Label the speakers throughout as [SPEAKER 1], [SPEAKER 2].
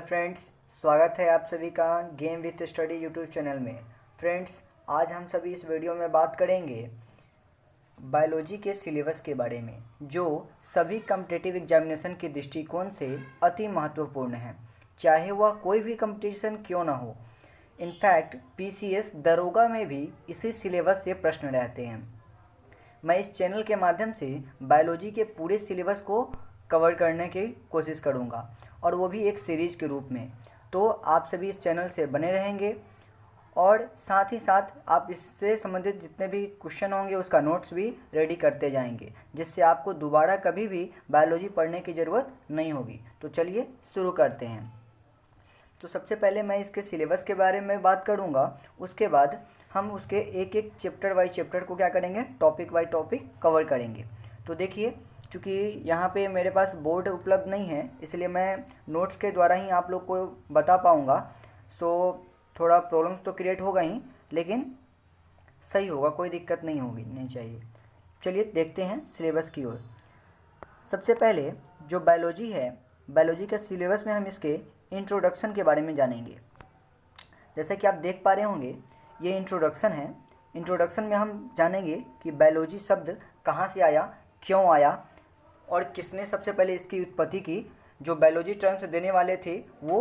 [SPEAKER 1] Friends, स्वागत है आप सभी का game with study YouTube channel में। फ्रेंड्स, आज हम सभी इस वीडियो में बात करेंगे बायोलॉजी के सिलेबस के बारे में, जो सभी कॉम्पिटिटिव एग्जामिनेशन के दृष्टिकोण से अति महत्वपूर्ण है, चाहे वह कोई भी कंपटीशन क्यों ना हो। इनफैक्ट पीसीएस दरोगा में भी इसी सिलेबस से प्रश्न रहते हैं। मैं इस चैनल के माध्यम से बायोलॉजी के पूरे सिलेबस को कवर करने की कोशिश करूँगा, और वो भी एक सीरीज़ के रूप में। तो आप सभी इस चैनल से बने रहेंगे और साथ ही साथ आप इससे संबंधित जितने भी क्वेश्चन होंगे उसका नोट्स भी रेडी करते जाएंगे, जिससे आपको दोबारा कभी भी बायोलॉजी पढ़ने की ज़रूरत नहीं होगी। तो चलिए शुरू करते हैं। तो सबसे पहले मैं इसके सिलेबस के बारे में बात करूँगा, उसके बाद हम उसके एक एक चैप्टर वाइज चैप्टर को क्या करेंगे, टॉपिक वाइज टॉपिक कवर करेंगे। तो देखिए, चूँकि यहाँ पे मेरे पास बोर्ड उपलब्ध नहीं है, इसलिए मैं नोट्स के द्वारा ही आप लोग को बता पाऊँगा। सो थोड़ा प्रॉब्लम्स तो क्रिएट होगा ही, लेकिन सही होगा, कोई दिक्कत नहीं चाहिए। चलिए देखते हैं सिलेबस की ओर। सबसे पहले जो बायोलॉजी है, बायोलॉजी का सिलेबस में हम इसके इंट्रोडक्शन के बारे में जानेंगे। जैसे कि आप देख पा रहे होंगे, ये इंट्रोडक्शन है। इंट्रोडक्शन में हम जानेंगे कि बायोलॉजी शब्द कहाँ से आया, क्यों आया, और किसने सबसे पहले इसकी उत्पत्ति की। जो बायोलॉजी टर्म्स देने वाले थे वो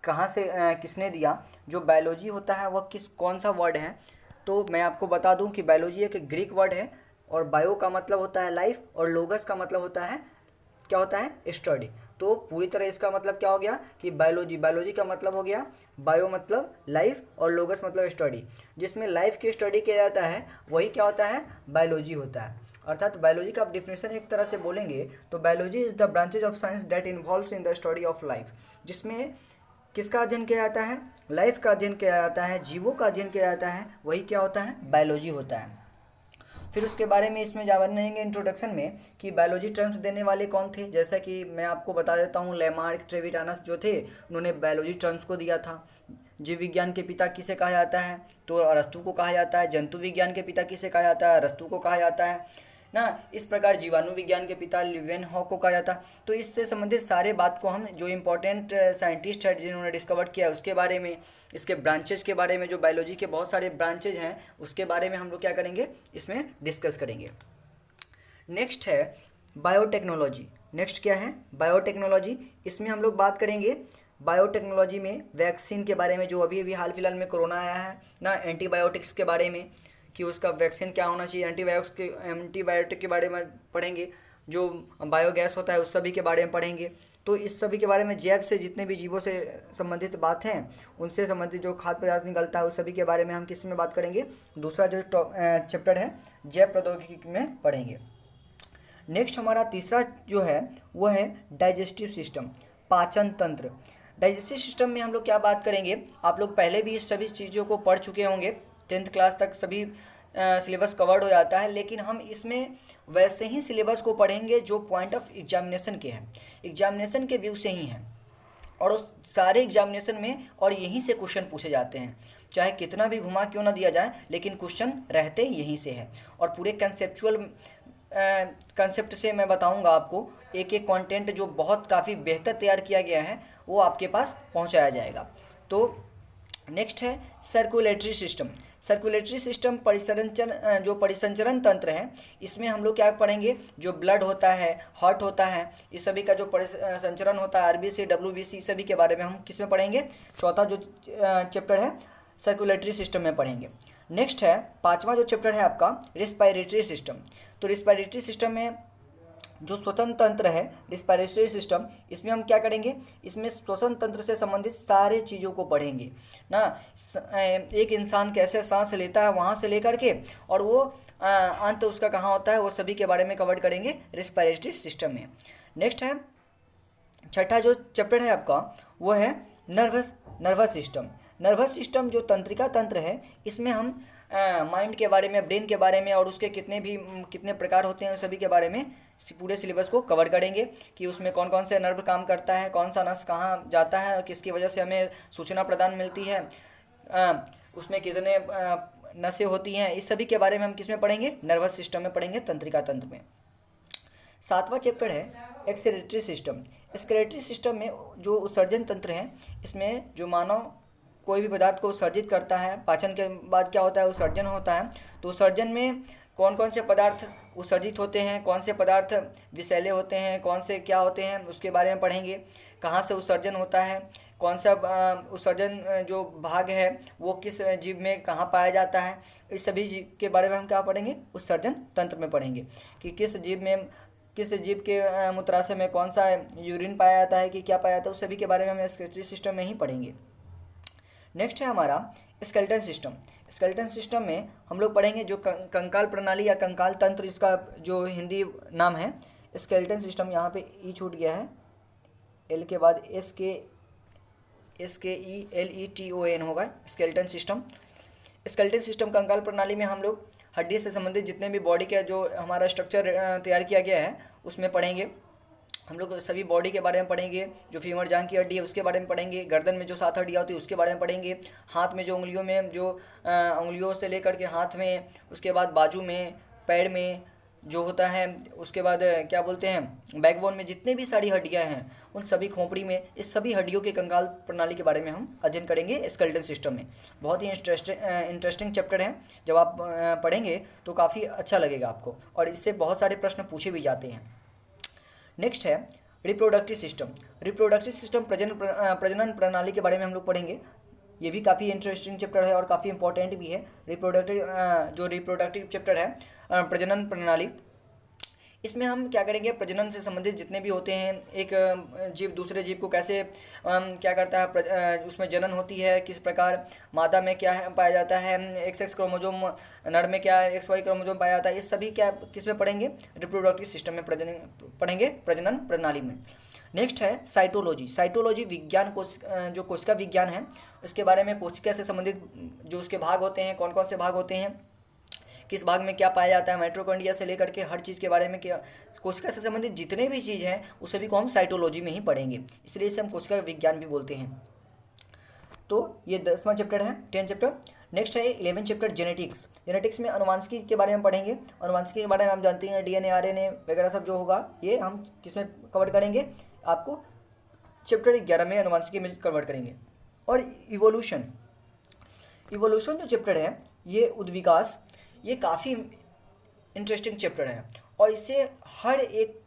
[SPEAKER 1] कहाँ से किसने दिया। जो बायोलॉजी होता है वह कौन सा वर्ड है। तो मैं आपको बता दूं कि बायोलॉजी एक ग्रीक वर्ड है, और बायो का मतलब होता है लाइफ, और लोगस का मतलब होता है क्या होता है, स्टडी। तो पूरी तरह इसका मतलब क्या हो गया कि बायोलॉजी का मतलब हो गया बायो मतलब लाइफ, और लोगस मतलब स्टडी। जिसमें लाइफ की स्टडी किया जाता है वही क्या होता है, बायोलॉजी होता है। अर्थात बायोलॉजी का आप डिफिनेशन एक तरह से बोलेंगे तो biology is the branches of science that involves in the study of life. जिसमें किसका अध्ययन किया जाता है, लाइफ का अध्ययन किया जाता है, जीवों का अध्ययन किया जाता है, वही क्या होता है, बायोलॉजी होता है। फिर उसके बारे में इसमें जानेंगे इंट्रोडक्शन में कि बायोलॉजी टर्म्स देने वाले कौन थे। जैसा कि मैं आपको बता देता हूँ, लेमार्क, ट्रेविटानस जो थे, उन्होंने बायोलॉजी टर्म्स को दिया था। जीव विज्ञान के पिता किसे कहा जाता है, तो अरस्तु को कहा जाता है। जंतु विज्ञान के पिता किसे कहा जाता है, अरस्तु को कहा जाता है ना। इस प्रकार जीवाणु विज्ञान के पिता ल्यूवेनहॉक को कहा जाता है। तो इससे संबंधित सारे बात को हम जो इम्पोर्टेंट साइंटिस्ट है जिन्होंने डिस्कवर किया है उसके बारे में, इसके ब्रांचेज के बारे में, जो बायोलॉजी के बहुत सारे ब्रांचेज हैं उसके बारे में हम लोग क्या करेंगे, इसमें डिस्कस करेंगे। नेक्स्ट है बायोटेक्नोलॉजी। नेक्स्ट क्या है, बायोटेक्नोलॉजी। इसमें हम लोग बात करेंगे बायोटेक्नोलॉजी में वैक्सीन के बारे में, जो अभी हाल फिलहाल में कोरोना आया है ना, एंटीबायोटिक्स के बारे में कि उसका वैक्सीन क्या होना चाहिए, एंटीबायोटिक के बारे में पढ़ेंगे। जो बायोगैस होता है उस सभी के बारे में पढ़ेंगे। तो इस सभी के बारे में, जैव से जितने भी जीवों से संबंधित बात हैं, उनसे संबंधित जो खाद्य पदार्थ निकलता है उस सभी के बारे में हम किस में बात करेंगे, दूसरा जो चैप्टर है जैव प्रौद्योगिकी में पढ़ेंगे। नेक्स्ट हमारा तीसरा जो है वो है डाइजेस्टिव सिस्टम, पाचन तंत्र। डाइजेस्टिव सिस्टम में हम लोग क्या बात करेंगे, आप लोग पहले भी इस सभी चीज़ों को पढ़ चुके होंगे, 10th क्लास तक सभी सिलेबस कवर्ड हो जाता है। लेकिन हम इसमें वैसे ही सिलेबस को पढ़ेंगे जो पॉइंट ऑफ एग्जामिनेशन के हैं, एग्जामिनेशन के व्यू से ही हैं, और उस सारे एग्जामिनेशन में और यहीं से क्वेश्चन पूछे जाते हैं। चाहे कितना भी घुमा क्यों ना दिया जाए, लेकिन क्वेश्चन रहते यहीं से है। और पूरे कंसेप्ट से मैं बताऊंगा आपको, एक एक कंटेंट जो बहुत काफ़ी बेहतर तैयार किया गया है वो आपके पास पहुंचाया जाएगा। तो नेक्स्ट है सर्कुलेटरी सिस्टम। सर्कुलेटरी सिस्टम जो परिसंचरण तंत्र है, इसमें हम लोग क्या पढ़ेंगे, जो ब्लड होता है, हार्ट होता है, इस सभी का जो परिसंचरण होता है, आरबीसी, डब्ल्यूबीसी, इस सभी के बारे में हम किस में पढ़ेंगे, चौथा जो चैप्टर है सर्कुलेटरी सिस्टम में पढ़ेंगे। नेक्स्ट है पांचवा जो चैप्टर है आपका रिस्पायरेटरी सिस्टम। तो रिस्पायरेटरी सिस्टम में जो श्वसन तंत्र है, रिस्पायरेटरी सिस्टम, इसमें हम क्या करेंगे, इसमें श्वसन तंत्र से संबंधित सारे चीज़ों को पढ़ेंगे ना। एक इंसान कैसे सांस लेता है वहाँ से लेकर के, और वो अंत उसका कहाँ होता है, वो सभी के बारे में कवर करेंगे रिस्पायरेटरी सिस्टम में। नेक्स्ट है छठा जो चैप्टर है आपका वो है नर्वस सिस्टम। नर्वस सिस्टम जो तंत्रिका तंत्र है, इसमें हम माइंड के बारे में, ब्रेन के बारे में, और उसके कितने प्रकार होते हैं उस सभी के बारे में पूरे सिलेबस को कवर करेंगे कि उसमें कौन कौन से नर्व काम करता है, कौन सा नस कहाँ जाता है और किसकी वजह से हमें सूचना प्रदान मिलती है, उसमें कितने नसें होती हैं, इस सभी के बारे में हम किस में पढ़ेंगे, नर्वस सिस्टम में पढ़ेंगे, तंत्रिका तंत्र में। सातवां चैप्टर है एक्सक्रीटरी सिस्टम। एक्सक्रीटरी सिस्टम में जो उत्सर्जन तंत्र है, इसमें जो मानव कोई भी पदार्थ को उत्सर्जित करता है, पाचन के बाद क्या होता है, उत्सर्जन होता है। तो उत्सर्जन में कौन कौन से पदार्थ उत्सर्जित होते हैं, कौन से पदार्थ विषैले होते हैं, कौन से क्या होते हैं, उसके बारे में पढ़ेंगे। कहाँ से उत्सर्जन होता है, कौन सा उत्सर्जन जो भाग है वो किस जीव में कहाँ पाया जाता है, इस सभी जीव के बारे में हम क्या पढ़ेंगे, उत्सर्जन तंत्र में पढ़ेंगे कि किस जीव के मूत्राशय में कौन सा यूरिन पाया जाता है कि क्या पाया जाता है, उस सभी के बारे में हम एक्सक्रीटरी सिस्टम में ही पढ़ेंगे। नेक्स्ट है हमारा स्केलेटन सिस्टम। स्केलेटन सिस्टम में हम लोग पढ़ेंगे जो कंकाल प्रणाली या कंकाल तंत्र, इसका जो हिंदी नाम है स्केलेटन सिस्टम। यहाँ पे ई छूट गया है, एल के बाद SKELETON होगा, स्केलेटन सिस्टम। स्केलेटन सिस्टम कंकाल प्रणाली में हम लोग हड्डी से संबंधित जितने भी बॉडी का जो हमारा स्ट्रक्चर तैयार किया गया है उसमें पढ़ेंगे। हम लोग सभी बॉडी के बारे में पढ़ेंगे। जो फीमर जांघ की हड्डी है उसके बारे में पढ़ेंगे, गर्दन में जो 7 हड्डियाँ होती है उसके बारे में पढ़ेंगे, हाथ में जो उंगलियों में जो उंगलियों से लेकर के हाथ में, उसके बाद बाजू में, पैर में जो होता है, उसके बाद क्या बोलते हैं बैकबोन में जितने भी सारी हड्डियाँ हैं उन सभी खोपड़ी में, इस सभी हड्डियों के कंकाल प्रणाली के बारे में हम अध्ययन करेंगे स्केलेटन सिस्टम में। बहुत ही इंटरेस्टिंग चैप्टर है, जब आप पढ़ेंगे तो काफ़ी अच्छा लगेगा आपको, और इससे बहुत सारे प्रश्न पूछे भी जाते हैं। नेक्स्ट है रिप्रोडक्टिव सिस्टम। रिप्रोडक्टिव सिस्टम प्रजनन प्रणाली के बारे में हम लोग पढ़ेंगे। ये भी काफ़ी इंटरेस्टिंग चैप्टर है और काफ़ी इंपॉर्टेंट भी है। रिप्रोडक्टिव चैप्टर है प्रजनन प्रणाली। इसमें हम क्या करेंगे, प्रजनन से संबंधित जितने भी होते हैं, एक जीव दूसरे जीव को कैसे क्या करता है, उसमें जनन होती है, किस प्रकार मादा में क्या है पाया जाता है, XX क्रोमोजोम, नर में क्या XY क्रोमोजोम पाया जाता है, इस सभी क्या किस में पढ़ेंगे, रिप्रोडक्टिव सिस्टम में पढ़ेंगे, प्रजनन प्रणाली में। नेक्स्ट है साइटोलॉजी। साइटोलॉजी विज्ञान जो कोशिका विज्ञान है उसके बारे में, कोशिका से संबंधित जो उसके भाग होते हैं, कौन कौन से भाग होते हैं, किस भाग में क्या पाया जाता है, माइटोकॉन्ड्रिया से लेकर के हर चीज़ के बारे में, क्या कोशिका से संबंधित जितने भी चीज़ हैं उस सभी को हम साइटोलॉजी में ही पढ़ेंगे, इसलिए इसे हम कोशिका विज्ञान भी बोलते हैं। तो ये 10वां चैप्टर है, 10 चैप्टर। नेक्स्ट है 11 चैप्टर जेनेटिक्स। जेनेटिक्स में अनुवांशिकी के बारे में पढ़ेंगे। अनुवांशिकी के बारे में हम जानते हैं DNA RNA वगैरह सब जो होगा ये हम किसमें कवर करेंगे, आपको चैप्टर 11 में अनुवांशिकी में कवर करेंगे। और इवोल्यूशन जो चैप्टर है ये उद्विकास, ये काफ़ी इंटरेस्टिंग चैप्टर है और इससे हर एक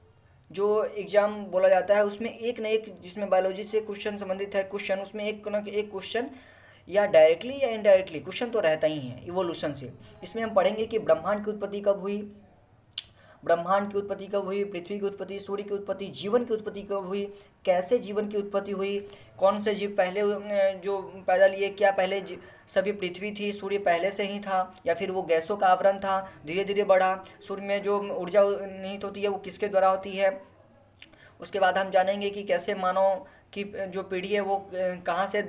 [SPEAKER 1] जो एग्ज़ाम बोला जाता है उसमें एक न एक, जिसमें बायोलॉजी से क्वेश्चन संबंधित है क्वेश्चन, उसमें एक न एक क्वेश्चन या डायरेक्टली या इनडायरेक्टली क्वेश्चन तो रहता ही है इवोल्यूशन से। इसमें हम पढ़ेंगे कि ब्रह्मांड की उत्पत्ति कब हुई, पृथ्वी की उत्पत्ति, सूर्य की उत्पत्ति, जीवन की उत्पत्ति कब हुई, कैसे जीवन की उत्पत्ति हुई, कौन से जीव पहले जो पैदा लिए, क्या पहले सभी पृथ्वी थी, सूर्य पहले से ही था या फिर वो गैसों का आवरण था, धीरे धीरे बढ़ा, सूर्य में जो ऊर्जा निहित होती है वो किसके द्वारा होती है। उसके बाद हम जानेंगे कि कैसे मानव की जो पीढ़ी है वो कहाँ से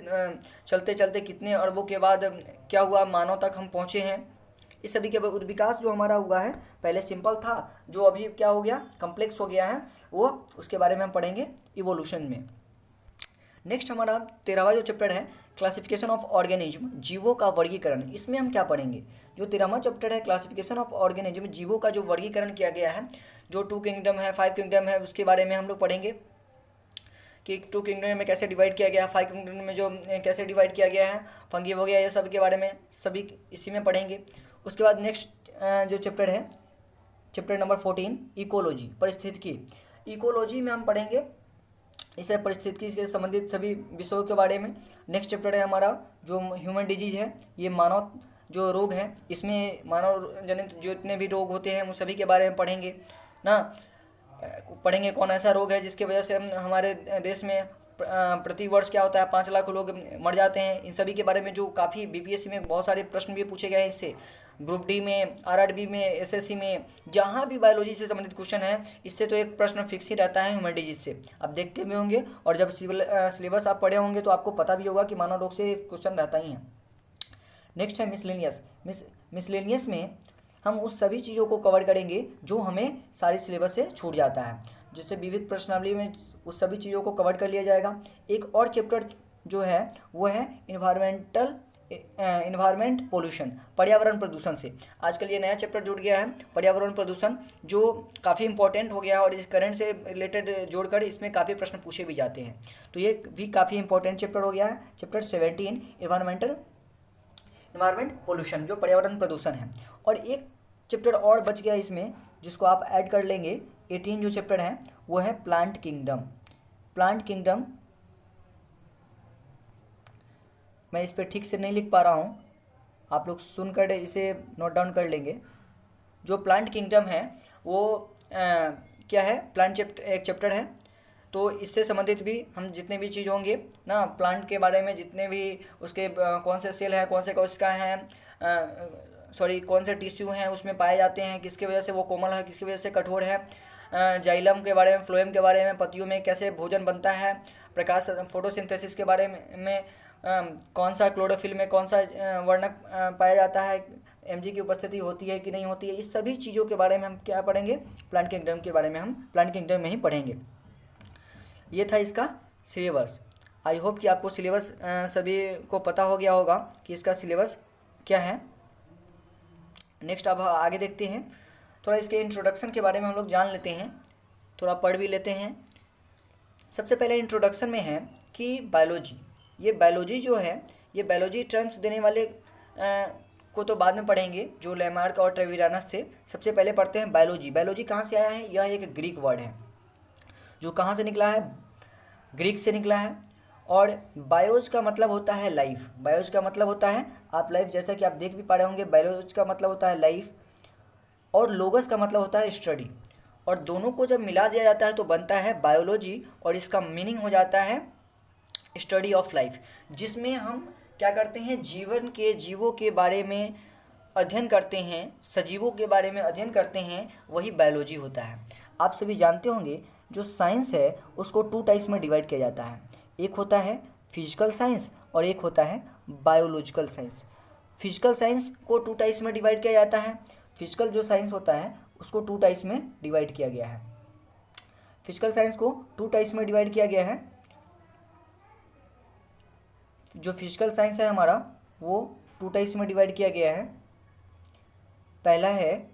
[SPEAKER 1] चलते चलते कितने अरबों के बाद क्या हुआ, मानव तक हम पहुँचे हैं। इस सभी के विकास जो हमारा हुआ है, पहले सिंपल था जो अभी क्या हो गया, कॉम्प्लेक्स हो गया है, वो उसके बारे में हम पढ़ेंगे इवोल्यूशन में। नेक्स्ट हमारा 13वां जो चैप्टर है क्लासिफिकेशन ऑफ ऑर्गेनिज्म, जीवों का वर्गीकरण। इसमें हम क्या पढ़ेंगे, जो 13वां चैप्टर है क्लासिफिकेशन ऑफ ऑर्गेनिज्म, जीवों का जो वर्गीकरण किया गया है, जो 2 किंगडम है, 5 किंगडम है, उसके बारे में हम लोग पढ़ेंगे कि 2 किंगडम में कैसे डिवाइड किया गया है, 5 किंगडम में जो कैसे डिवाइड किया गया है, फंगी हो गया, ये सब के बारे में सभी इसी में पढ़ेंगे। उसके बाद नेक्स्ट जो चैप्टर है चैप्टर नंबर 14 इकोलॉजी, पारिस्थितिकी। इकोलॉजी में हम पढ़ेंगे इसे परिस्थितिकी से संबंधित सभी विषयों के बारे में। नेक्स्ट चैप्टर है हमारा जो ह्यूमन डिजीज है, ये मानव जो रोग है, इसमें मानव जनित जो इतने भी रोग होते हैं उन सभी के बारे में पढ़ेंगे ना। पढ़ेंगे कौन ऐसा रोग है जिसकी वजह से हमारे देश में प्रति वर्ष क्या होता है 5 लाख लोग मर जाते हैं। इन सभी के बारे में जो काफ़ी BPSC में बहुत सारे प्रश्न भी पूछे गए हैं इससे, ग्रुप डी में, RRB में, SSC में, जहाँ भी बायोलॉजी से संबंधित क्वेश्चन है इससे तो एक प्रश्न फिक्स ही रहता है ह्यूमन डिजीज से। आप देखते भी होंगे और जब सिलेबस आप पढ़े होंगे तो आपको पता भी होगा कि मानव रोग से क्वेश्चन रहता ही है। नेक्स्ट है मिसलेनियस। मिसलेनियस में हम उस सभी चीज़ों को कवर करेंगे जो हमें सारी सिलेबस से छूट जाता है, जिससे विविध प्रश्नावली में उस सभी चीज़ों को कवर कर लिया जाएगा। एक और चैप्टर जो है वो है इन्वायरमेंटल इन्वायरमेंट पोल्यूशन, पर्यावरण प्रदूषण से। आजकल ये नया चैप्टर जुड़ गया है पर्यावरण प्रदूषण, जो काफ़ी इंपॉर्टेंट हो गया है और इस करंट से रिलेटेड जोड़कर इसमें काफ़ी प्रश्न पूछे भी जाते हैं। तो ये भी काफ़ी इंपॉर्टेंट चैप्टर हो गया है, चैप्टर 17 इन्वायरमेंट पोल्यूशन, जो पर्यावरण प्रदूषण है। और एक चैप्टर और बच गया इसमें, जिसको आप ऐड कर लेंगे, 18 जो चैप्टर है वो है प्लांट किंगडम। प्लांट किंगडम, मैं इस पर ठीक से नहीं लिख पा रहा हूँ, आप लोग सुनकर इसे नोट डाउन कर लेंगे। जो प्लांट किंगडम है वो क्या है, प्लांट एक चैप्टर है, तो इससे संबंधित भी हम जितने भी चीज़ होंगे ना प्लांट के बारे में, जितने भी उसके कौन से सेल हैं, कौन से कोशिका हैं, कौन से टिश्यू हैं उसमें पाए जाते हैं, किसकी वजह से वो कोमल है, किसकी वजह से कठोर है, जाइलम के बारे में, फ्लोएम के बारे में, पत्तियों में कैसे भोजन बनता है, प्रकाश फोटोसिंथेसिस के बारे में कौन सा क्लोरोफिल में कौन सा वर्णक पाया जाता है, Mg की उपस्थिति होती है कि नहीं होती है, इस सभी चीज़ों के बारे में हम क्या पढ़ेंगे, प्लांट किंगडम के बारे में हम प्लांट किंगडम में ही पढ़ेंगे। ये था इसका सिलेबस। आई होप कि आपको सिलेबस सभी को पता हो गया होगा कि इसका सिलेबस क्या है। नेक्स्ट अब आगे देखते हैं, थोड़ा इसके इंट्रोडक्शन के बारे में हम लोग जान लेते हैं, थोड़ा पढ़ भी लेते हैं। सबसे पहले इंट्रोडक्शन में है कि बायोलॉजी, ये बायोलॉजी जो है, ये बायोलॉजी टर्म्स देने वाले को तो बाद में पढ़ेंगे, जो लैमार्क और ट्रेविरानस थे। सबसे पहले पढ़ते हैं बायोलॉजी। बायोलॉजी कहाँ से आया है, यह एक ग्रीक वर्ड है, जो कहाँ से निकला है, ग्रीक से निकला है। और बायोज का मतलब होता है लाइफ, बायोज का मतलब होता है आप लाइफ, जैसा कि आप देख भी पा रहे होंगे, बायोज का मतलब होता है लाइफ और लोगस का मतलब होता है स्टडी, और दोनों को जब मिला दिया जाता है तो बनता है बायोलॉजी, और इसका मीनिंग हो जाता है स्टडी ऑफ लाइफ, जिसमें हम क्या करते हैं, जीवन के जीवों के बारे में अध्ययन करते हैं, सजीवों के बारे में अध्ययन करते हैं, वही बायोलॉजी होता है। आप सभी जानते होंगे जो साइंस है उसको 2 टाइप्स में डिवाइड किया जाता है, एक होता है फिजिकल साइंस और एक होता है बायोलॉजिकल साइंस। फिजिकल साइंस को 2 टाइप्स में डिवाइड किया जाता है, फिजिकल जो साइंस होता है उसको 2 टाइप्स में डिवाइड किया गया है। फिजिकल साइंस को 2 टाइप्स में डिवाइड किया गया है। जो फिजिकल साइंस है हमारा वो 2 टाइप्स में डिवाइड किया गया है। पहला है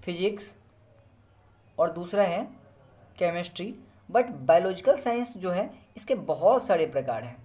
[SPEAKER 1] फिजिक्स और दूसरा है केमिस्ट्री। बट बायोलॉजिकल साइंस जो है इसके बहुत सारे प्रकार हैं,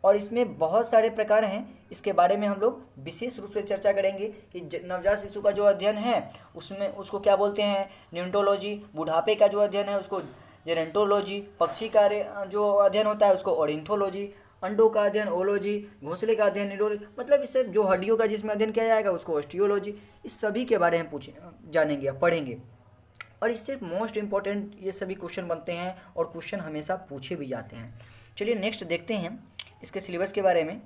[SPEAKER 1] और इसमें बहुत सारे प्रकार हैं, इसके बारे में हम लोग विशेष रूप से चर्चा करेंगे कि नवजात शिशु का जो अध्ययन है उसमें उसको क्या बोलते हैं, न्यूरोलॉजी। बुढ़ापे का जो अध्ययन है उसको जेरेंटोलॉजी। पक्षी का जो अध्ययन होता है उसको ऑर्निथोलॉजी। अंडों का अध्ययन ओलॉजी। घोंसले का अध्ययन न्यूरोलॉजी। मतलब इससे जो हड्डियों का जिसमें अध्ययन किया जाएगा उसको ऑस्टियोलॉजी। इस सभी के बारे में जानेंगे, पढ़ेंगे, और इससे मोस्ट इम्पॉर्टेंट ये सभी क्वेश्चन बनते हैं और क्वेश्चन हमेशा पूछे भी जाते हैं। चलिए नेक्स्ट देखते हैं इसके सिलेबस के बारे में।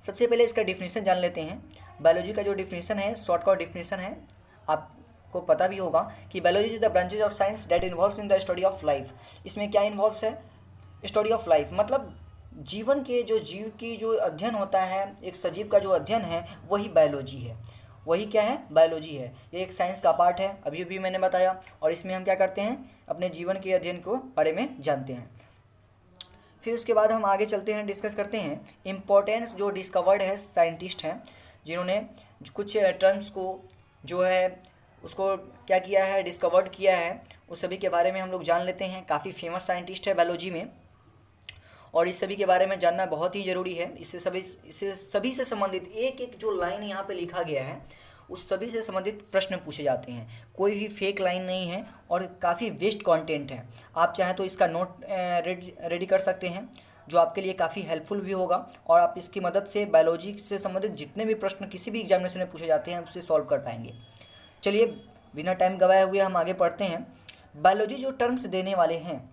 [SPEAKER 1] सबसे पहले इसका डिफिनीशन जान लेते हैं। बायोलॉजी का जो डिफिनीशन है, शॉर्टकट डिफिनीशन है, आपको पता भी होगा कि biology is the branches of science that involves in the study of life. इसमें क्या इन्वॉल्व्स है, स्टडी ऑफ लाइफ, मतलब जीवन के जो जीव की जो अध्ययन होता है, एक सजीव का जो अध्ययन है वही बायोलॉजी है। वही क्या है, बायोलॉजी है। ये एक साइंस का पार्ट है, अभी भी मैंने बताया, और इसमें हम क्या करते हैं, अपने जीवन के अध्ययन को बारे में जानते हैं। फिर उसके बाद हम आगे चलते हैं, डिस्कस करते हैं इम्पोर्टेंस जो डिस्कवर्ड है, साइंटिस्ट हैं जिन्होंने कुछ टर्म्स को जो है उसको क्या किया है, डिस्कवर्ड किया है, उस सभी के बारे में हम लोग जान लेते हैं। काफ़ी फेमस साइंटिस्ट है बायोलॉजी में, और इस सभी के बारे में जानना बहुत ही ज़रूरी है। इससे सभी से संबंधित एक एक जो लाइन यहाँ पे लिखा गया है उस सभी से संबंधित प्रश्न पूछे जाते हैं। कोई भी फेक लाइन नहीं है और काफ़ी वेस्ट कंटेंट है। आप चाहें तो इसका नोट रेडी कर सकते हैं, जो आपके लिए काफ़ी हेल्पफुल भी होगा, और आप इसकी मदद से बायोलॉजी से संबंधित जितने भी प्रश्न किसी भी एग्जामिनेशन में पूछे जाते हैं उससे सॉल्व कर पाएंगे। चलिए बिना टाइम गवाए हुए हम आगे पढ़ते हैं। बायोलॉजी जो टर्म्स देने वाले हैं,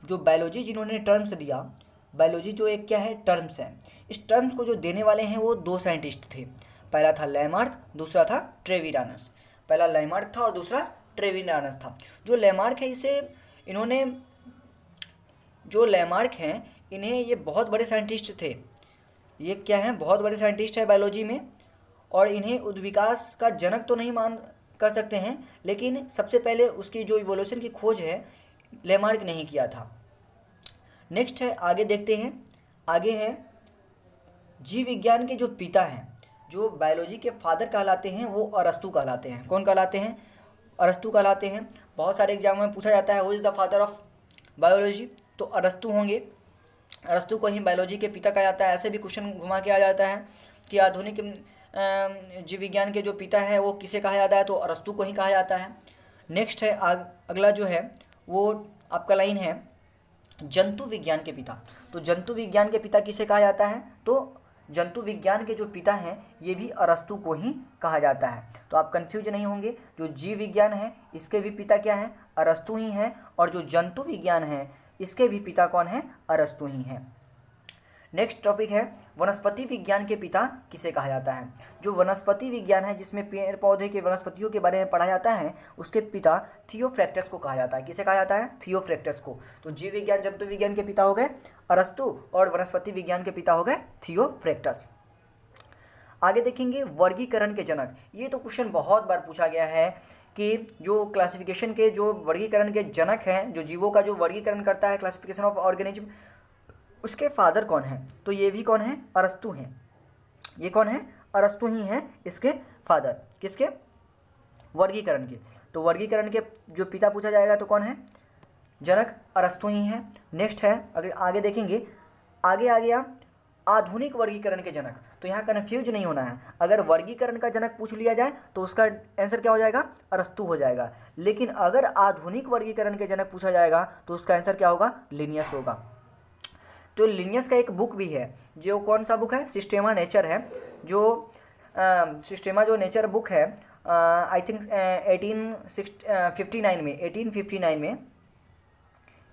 [SPEAKER 1] जो बायोलॉजी जिन्होंने टर्म्स दिया, बायोलॉजी जो एक क्या है, टर्म्स है, इस टर्म्स को जो देने वाले हैं वो 2 साइंटिस्ट थे। पहला था लैमार्क, दूसरा था ट्रेविरानस। पहला लैमार्क था और दूसरा ट्रेविरानस था। जो लैमार्क है जो लैमार्क हैं इन्हें ये बहुत बड़े साइंटिस्ट थे। ये क्या हैं, बहुत बड़े साइंटिस्ट है बायोलॉजी में, और इन्हें उद्विकास का जनक तो नहीं मान कर सकते हैं, लेकिन सबसे पहले उसकी जो इवोल्यूशन की खोज है लैमार्क ने ही किया था। नेक्स्ट है, आगे देखते हैं, आगे है जीव विज्ञान के जो पिता हैं, जो बायोलॉजी के फादर कहलाते हैं, वो अरस्तु कहलाते हैं। कौन कहलाते हैं? अरस्तु कहलाते हैं। बहुत सारे एग्जाम में पूछा जाता है who is the father of biology, तो अरस्तु होंगे। अरस्तु को ही बायोलॉजी के पिता कहा जाता है। ऐसे भी क्वेश्चन घुमा के आ जाता है कि आधुनिक जीव विज्ञान के जो पिता है वो किसे कहा जाता है, तो अरस्तु को ही कहा जाता है। नेक्स्ट है अगला जो है वो आपका लाइन है जंतु विज्ञान के पिता। तो जंतु विज्ञान के पिता किसे कहा जाता है, तो जंतु विज्ञान के जो पिता हैं ये भी अरस्तु को ही कहा जाता है। तो आप कंफ्यूज नहीं होंगे, जो जीव विज्ञान है इसके भी पिता क्या हैं? अरस्तु ही हैं, और जो जंतु विज्ञान है इसके भी पिता कौन है? अरस्तु ही हैं। नेक्स्ट टॉपिक है वनस्पति विज्ञान के पिता किसे कहा जाता है। जो वनस्पति विज्ञान है जिसमें पेड़ पौधे के वनस्पतियों के बारे में पढ़ा जाता है, उसके पिता थियोफ्रैक्टस को कहा जाता है। किसे कहा जाता है? थियोफ्रैक्टस को। तो जीव विज्ञान जंतु विज्ञान के पिता हो गए अरस्तु, और वनस्पति विज्ञान के पिता हो गए थियोफ्रैक्टस। आगे देखेंगे वर्गीकरण के जनक। ये तो क्वेश्चन बहुत बार पूछा गया है कि जो क्लासिफिकेशन के जो वर्गीकरण के जनक हैं, जो जीवों का जो वर्गीकरण करता है, क्लासिफिकेशन ऑफ ऑर्गेनिज्म, उसके फादर कौन है? तो ये भी कौन है? अरस्तु हैं। ये कौन है? अरस्तु ही हैं इसके फादर। किसके? वर्गीकरण के। तो वर्गीकरण के जो पिता पूछा जाएगा तो कौन है? जनक अरस्तु ही हैं। नेक्स्ट है अगर आगे देखेंगे, आगे आ गया आधुनिक वर्गीकरण के जनक। तो यहाँ कन्फ्यूज नहीं होना है, अगर वर्गीकरण का जनक पूछ लिया जाए तो उसका आंसर क्या हो जाएगा? अरस्तु हो जाएगा। लेकिन अगर आधुनिक वर्गीकरण के जनक पूछा जाएगा तो उसका आंसर क्या होगा? लिनियस होगा। तो लिनियस का एक बुक भी है, जो कौन सा बुक है? सिस्टेमा नेचर है। जो सिस्टेमा जो नेचर बुक है, आई थिंक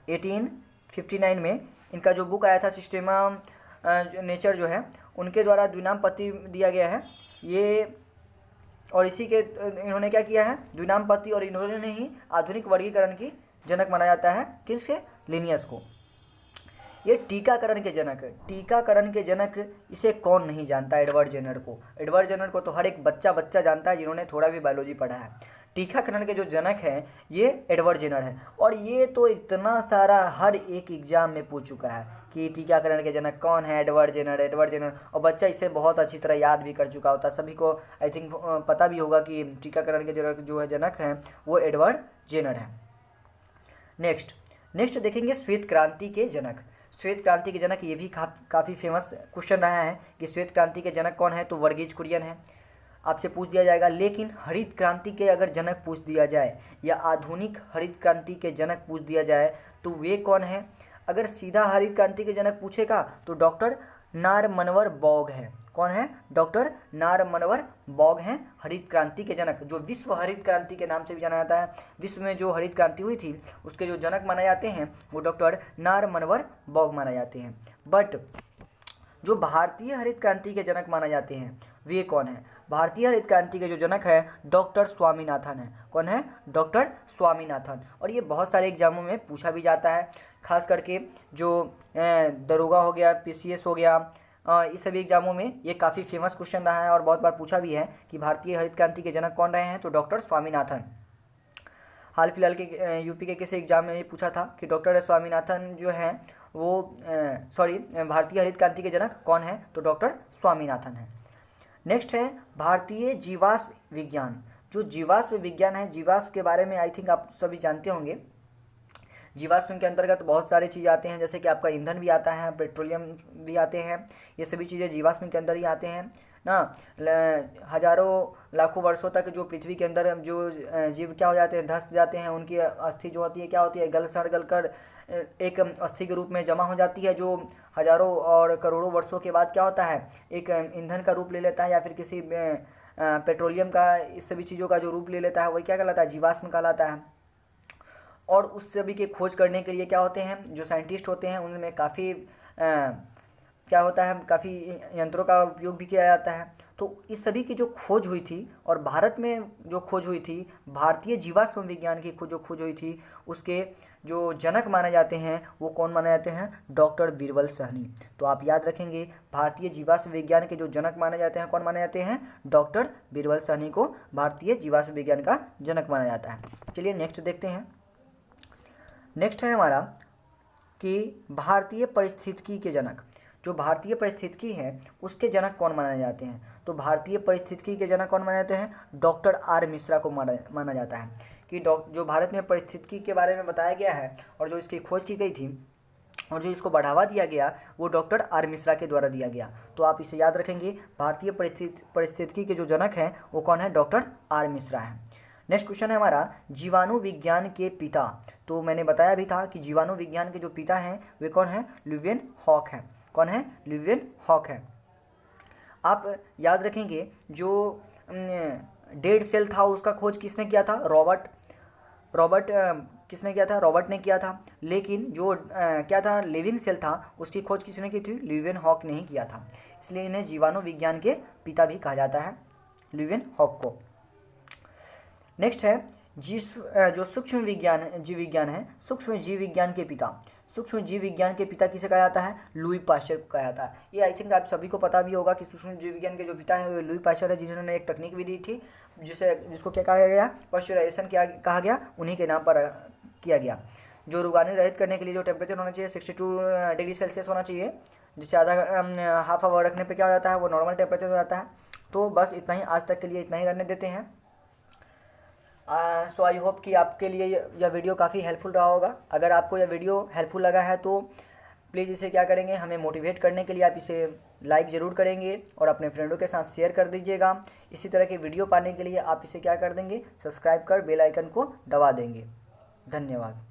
[SPEAKER 1] 1859 में इनका जो बुक आया था सिस्टेमा नेचर जो है, उनके द्वारा द्विनाम पत्ती दिया गया है ये। और इसी के इन्होंने क्या किया है? द्विनाम पत्ती, और इन्होंने ही आधुनिक वर्गीकरण की जनक माना जाता है। किससे? लिनियस को। ये टीकाकरण के जनक, टीकाकरण के जनक इसे कौन नहीं जानता? एडवर्ड जेनर को। एडवर्ड जेनर को तो हर एक बच्चा जानता है जिन्होंने थोड़ा भी बायोलॉजी पढ़ा है। टीकाकरण के जो जनक हैं ये एडवर्ड जेनर है। और ये तो इतना सारा हर एक एग्जाम में पूछ चुका है कि टीकाकरण के जनक कौन है? Edward Jenner, Edward Jenner. और बच्चा इसे बहुत अच्छी तरह याद भी कर चुका होता है। सभी को आई थिंक पता भी होगा कि टीकाकरण के जनक जो है जनक हैं वो एडवर्ड जेनर है। नेक्स्ट देखेंगे श्वेत क्रांति के जनक। श्वेत क्रांति के जनक, ये भी काफ़ी फेमस क्वेश्चन रहा है कि श्वेत क्रांति के जनक कौन है? तो वर्गीज कुरियन है। आपसे पूछ दिया जाएगा। लेकिन हरित क्रांति के अगर जनक पूछ दिया जाए या आधुनिक हरित क्रांति के जनक पूछ दिया जाए तो वे कौन है? अगर सीधा हरित क्रांति के जनक पूछेगा तो डॉक्टर नारमनवर बॉग है। कौन है? डॉक्टर नारमनवर बॉग हैं हरित क्रांति के जनक, जो विश्व हरित क्रांति के नाम से भी जाना जाता है। विश्व में जो हरित क्रांति हुई थी उसके जो जनक माने जाते हैं वो डॉक्टर नारमनवर बॉग माने जाते हैं। बट जो भारतीय हरित क्रांति के जनक माने जाते हैं वे कौन है? भारतीय हरित क्रांति के जो जनक है डॉक्टर स्वामीनाथन है। कौन है? डॉक्टर स्वामीनाथन। और ये बहुत सारे एग्जामों में पूछा भी जाता है, खास करके जो दरोगा हो गया, PCS हो गया, इस सभी एग्जामों में ये काफ़ी फेमस क्वेश्चन रहा है और बहुत बार पूछा भी है कि भारतीय हरित क्रांति के जनक कौन रहे हैं? तो डॉक्टर स्वामीनाथन। हाल फिलहाल के यूपी के किसी एग्जाम में ये पूछा था कि डॉक्टर स्वामीनाथन जो हैं वो भारतीय हरित क्रांति के जनक कौन है? तो डॉक्टर स्वामीनाथन है। नेक्स्ट है भारतीय जीवाश्म विज्ञान। जो जीवाश्म विज्ञान है, जीवाश्म के बारे में आई थिंक आप सभी जानते होंगे। जीवाश्म के अंतर्गत बहुत सारी चीज़ें आते हैं, जैसे कि आपका ईंधन भी आता है, पेट्रोलियम भी आते हैं। ये सभी चीज़ें जीवाश्म के अंदर ही आते हैं ना। हजारों लाखों वर्षों तक जो पृथ्वी के अंदर जो जीव क्या हो जाते हैं? धंस जाते हैं। उनकी अस्थि जो होती है क्या होती है? गल कर एक अस्थि के रूप में जमा हो जाती है, जो हजारों और करोड़ों वर्षों के बाद क्या होता है? एक ईंधन का रूप ले लेता है, या फिर किसी पेट्रोलियम का, इस सभी चीज़ों का जो रूप ले लेता है वही क्या कहलाता है? जीवाश्म कहलाता है। और उस सभी की खोज करने के लिए क्या होते हैं? जो साइंटिस्ट होते हैं उनमें काफ़ी क्या होता है? काफ़ी यंत्रों का उपयोग भी किया जाता है। तो इस सभी की जो खोज हुई थी, और भारत में जो खोज हुई थी, भारतीय जीवाश्म विज्ञान की जो खोज हुई थी, उसके जो जनक माने जाते हैं वो कौन माने जाते हैं? डॉक्टर बीरबल साहनी। तो आप याद रखेंगे, भारतीय जीवाश्म विज्ञान के जो जनक माने जाते हैं कौन माने जाते हैं? डॉक्टर बीरबल साहनी को भारतीय जीवाश्म विज्ञान का जनक माना जाता है। चलिए नेक्स्ट देखते हैं। नेक्स्ट है हमारा कि भारतीय पारिस्थितिकी के जनक। जो भारतीय पारिस्थितिकी है उसके जनक कौन माने जाते हैं? तो भारतीय पारिस्थितिकी के जनक कौन माने जाते हैं? डॉक्टर आर मिश्रा को माना जाता है कि जो भारत में पारिस्थितिकी के बारे में बताया गया है और जो इसकी खोज की गई थी और जो इसको बढ़ावा दिया गया वो डॉक्टर आर मिश्रा के द्वारा दिया गया। तो आप इसे याद रखेंगे, भारतीय पारिस्थितिकी के जो जनक हैं वो कौन है? डॉक्टर आर मिश्रा है। नेक्स्ट क्वेश्चन है हमारा, जीवाणु विज्ञान के पिता। तो मैंने बताया भी था कि जीवाणु विज्ञान के जो पिता हैं वे कौन है? ल्यूवेनहॉक है। कौन है? ल्यूवेनहॉक है। आप याद रखेंगे जो डेड सेल था उसका खोज किसने किया था? रॉबर्ट किसने किया था? रॉबर्ट ने किया था। लेकिन जो क्या था, लिविंग सेल था, उसकी खोज किसने की थी? ल्यूवेनहॉक ने ही किया था। इसलिए इन्हें जीवाणु विज्ञान के पिता भी कहा जाता है, ल्यूवेनहॉक को। नेक्स्ट है जो सूक्ष्म जीव विज्ञान है, सूक्ष्म जीव विज्ञान के पिता। सूक्ष्म जीव विज्ञान के पिता किसे कहा जाता है? लुई पाश्चर को कहा जाता है। ये आई थिंक आप सभी को पता भी होगा कि सूक्ष्म जीव विज्ञान के जो पिता है वो लुई पाश्चर है, जिन्होंने एक तकनीक भी दी थी जिसको क्या कहा गया? पाश्चराइजेशन कहा गया, उन्हीं के नाम पर किया गया। जो रोगाणु रहित करने के लिए जो टेम्परेचर होना चाहिए 62 डिग्री सेल्सियस होना चाहिए, जिससे आधा हाफ आवर रखने पर क्या हो जाता है? वो नॉर्मल टेम्परेचर हो जाता है। तो बस इतना ही, आज तक के लिए इतना ही रहने देते हैं। सो आई होप कि आपके लिए यह वीडियो काफ़ी हेल्पफुल रहा होगा। अगर आपको यह वीडियो हेल्पफुल लगा है तो प्लीज़ इसे क्या करेंगे, हमें मोटिवेट करने के लिए आप इसे लाइक ज़रूर करेंगे और अपने फ्रेंडों के साथ शेयर कर दीजिएगा। इसी तरह के वीडियो पाने के लिए आप इसे क्या कर देंगे? सब्सक्राइब कर बेल आइकन को दबा देंगे। धन्यवाद।